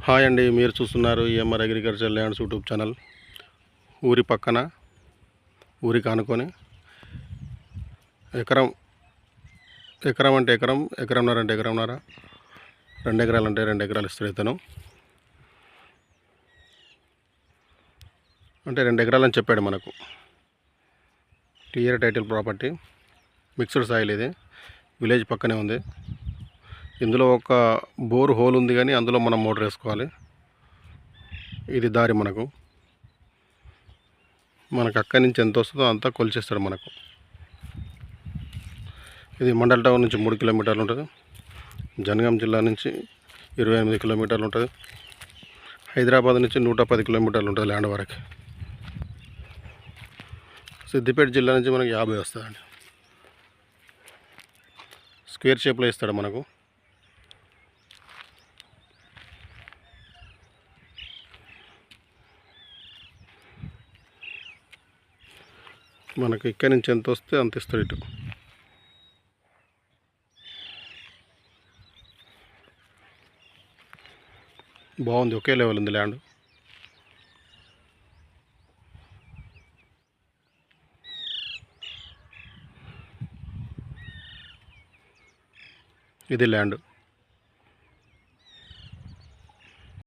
Hi అండి, మీరు చూస్తున్నారు EMR agriculture lands YouTube channel. ఊరి పక్కన ఊరికి ఆనుకొని ఎకరం ఎకరం అంటే ఎకరంన్నర అంటే ఎకరంన్నర, 2 ఎకరాలు అంటే 2 ఎకరాలు ఇస్తాడు ఇతను. అంటే 2 ఎకరాలని చెప్పాడు మనకు. Clear title property, mixed soil. ఇది విలేజ్ పక్కనే ఉంది. ఇందులో ఒక బోర్ హోల్ ఉంది, కానీ అందులో మనం మోటార్ వేసుకోవాలి. ఇది దారి మనకు అక్కడి నుంచి ఎంత వస్తుందో అంతా కొలిచేస్తాడు మనకు. ఇది మండల్ టౌన్ నుంచి 3 కిలోమీటర్లు ఉంటుంది. జనగాం జిల్లా నుంచి 28 కిలోమీటర్లు ఉంటుంది. హైదరాబాద్ నుంచి 110 కిలోమీటర్లు ఉంటుంది ల్యాండ్ వరకు. సిద్దిపేట జిల్లా నుంచి మనకు 50 వస్తుందండి. స్క్వేర్ షేప్లో ఇస్తాడు మనకు. మనకి ఇక్కడి నుంచి ఎంత వస్తే అంత ఇస్తాడు. ఇటు బాగుంది, ఒకే లెవెల్ ఉంది ల్యాండ్. ఇది ల్యాండ్.